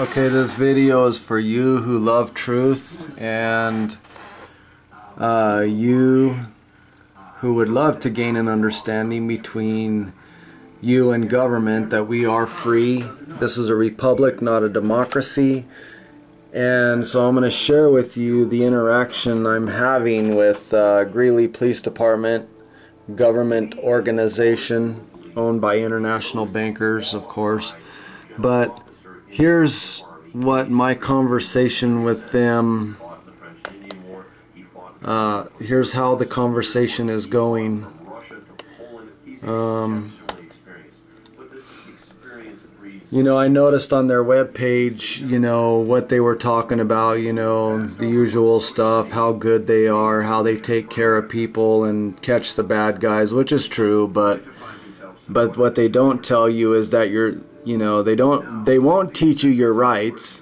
Okay, this video is for you who love truth and you who would love to gain an understanding between you and government that we are free. This is a republic, not a democracy. And so I'm going to share with you the interaction I'm having with Greeley Police Department, government organization owned by international bankers, of course. But here's what my conversation with them, here's how the conversation is going. You know, I noticed on their webpage, you know, what they were talking about, you know, the usual stuff, how good they are, how they take care of people and catch the bad guys, which is true, but what they don't tell you is that you know, they won't teach you your rights.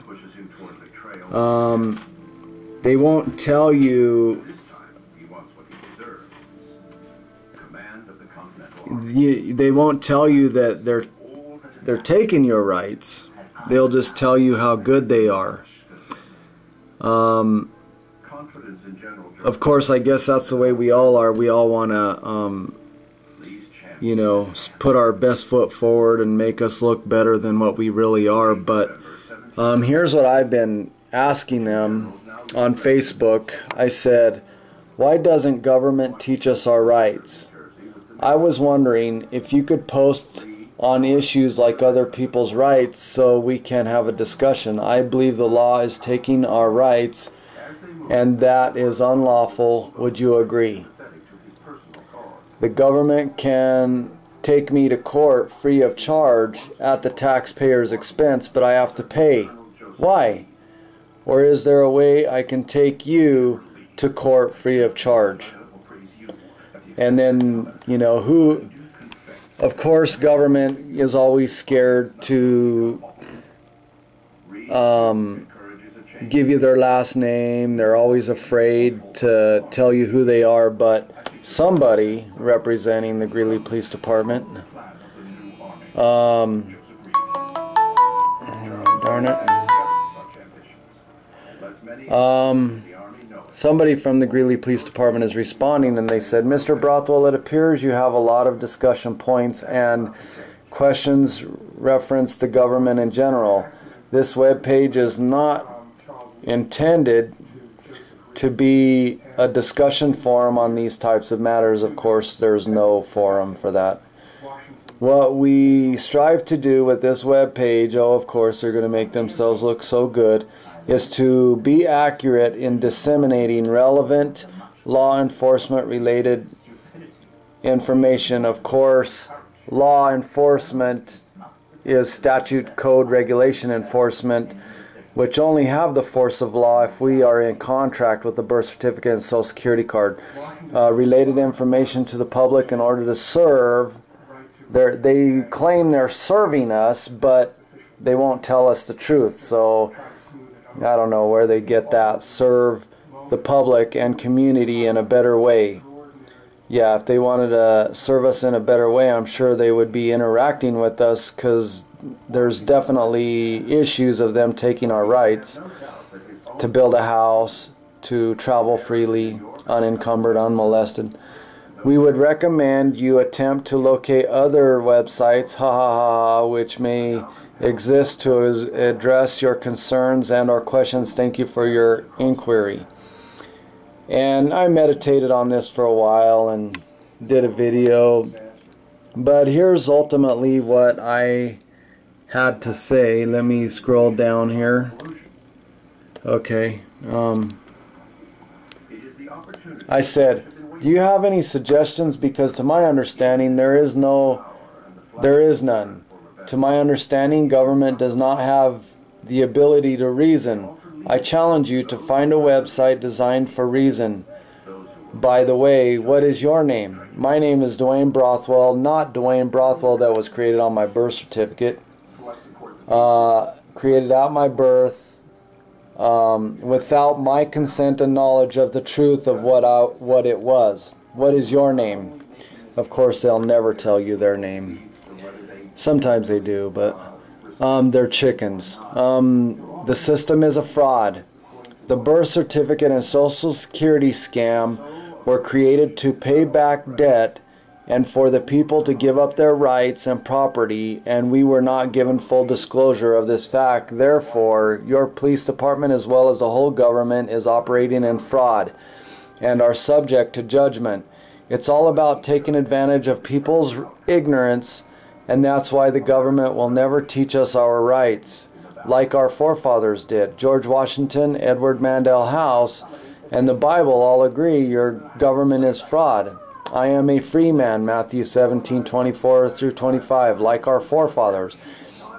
They won't tell you they won't tell you that they're taking your rights. They'll just tell you how good they are. Of course, I guess that's the way we all are. We all want to you know, put our best foot forward and make us look better than what we really are. But here's what I've been asking them on Facebook. I said, why doesn't government teach us our rights? I was wondering if you could post on issues like other people's rights so we can have a discussion. I believe the law is taking our rights and that is unlawful. Would you agree? The government can take me to court free of charge at the taxpayer's expense, but I have to pay. Why? Or is there a way I can take you to court free of charge? And then, you know, who, of course, government is always scared to give you their last name. They're always afraid to tell you who they are, but somebody representing the Greeley Police Department, darn it, somebody from the Greeley Police Department is responding, and they said, Mr. Brothwell, it appears you have a lot of discussion points and questions reference to government in general. This web page is not intended to be a discussion forum on these types of matters. Of course, there's no forum for that. What we strive to do with this web page, oh, of course, they're going to make themselves look so good, is to be accurate in disseminating relevant law enforcement related information. Of course, law enforcement is statute, code, regulation enforcement, which only have the force of law if we are in contract with the birth certificate and social security card. Related information to the public in order to serve. They claim they're serving us, but they won't tell us the truth. So I don't know where they get that. Serve the public and community in a better way. Yeah, if they wanted to serve us in a better way, I'm sure they would be interacting with us, because there's definitely issues of them taking our rights to build a house, to travel freely, unencumbered, unmolested. We would recommend you attempt to locate other websites, which may exist to address your concerns and or questions. Thank you for your inquiry. And I meditated on this for a while and did a video, but here's ultimately what I had to say. Let me scroll down here. Okay. I said, do you have any suggestions? Because to my understanding, there is none. To my understanding, government does not have the ability to reason. I challenge you to find a website designed for reason. By the way, what is your name? My name is Dwayne Brothwell, not Dwayne Brothwell that was created on my birth certificate. Created at my birth, without my consent and knowledge of the truth of what it was. What is your name? Of course, they'll never tell you their name. Sometimes they do, but They're chickens. The system is a fraud. The birth certificate and Social Security scam were created to pay back debt and for the people to give up their rights and property, and we were not given full disclosure of this fact. Therefore, your police department as well as the whole government is operating in fraud and are subject to judgment. It's all about taking advantage of people's ignorance, and that's why the government will never teach us our rights like our forefathers did. George Washington, Edward Mandell House, and the Bible all agree your government is fraud. I am a free man, Matthew 17:24 through 25, like our forefathers.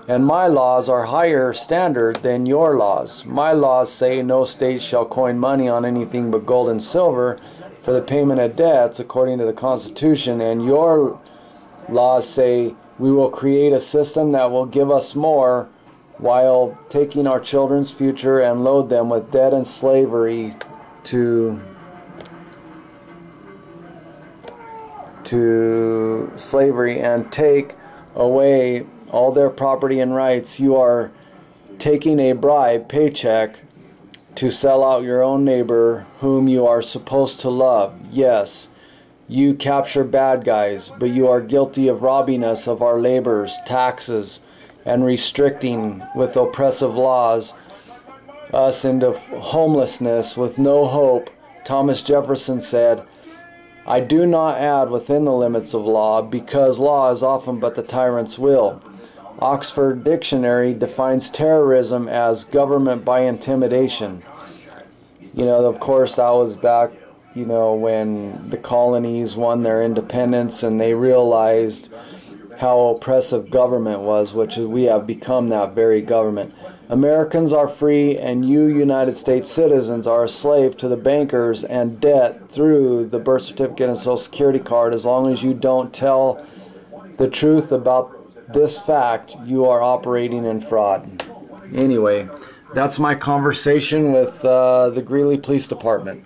And my laws are higher standard than your laws. My laws say no state shall coin money on anything but gold and silver for the payment of debts according to the Constitution. And your laws say we will create a system that will give us more while taking our children's future and load them with debt and slavery to slavery and take away all their property and rights. You are taking a bribe paycheck to sell out your own neighbor whom you are supposed to love. Yes, you capture bad guys, but you are guilty of robbing us of our labors, taxes, and restricting with oppressive laws us into homelessness with no hope. Thomas Jefferson said, I do not add within the limits of law, because law is often but the tyrant's will. Oxford Dictionary defines terrorism as government by intimidation. You know, of course, that was back, you know, when the colonies won their independence and they realized how oppressive government was, which we have become that very government. Americans are free, and you United States citizens are a slave to the bankers and debt through the birth certificate and Social Security card. As long as you don't tell the truth about this fact, you are operating in fraud. Anyway, that's my conversation with the Greeley Police Department.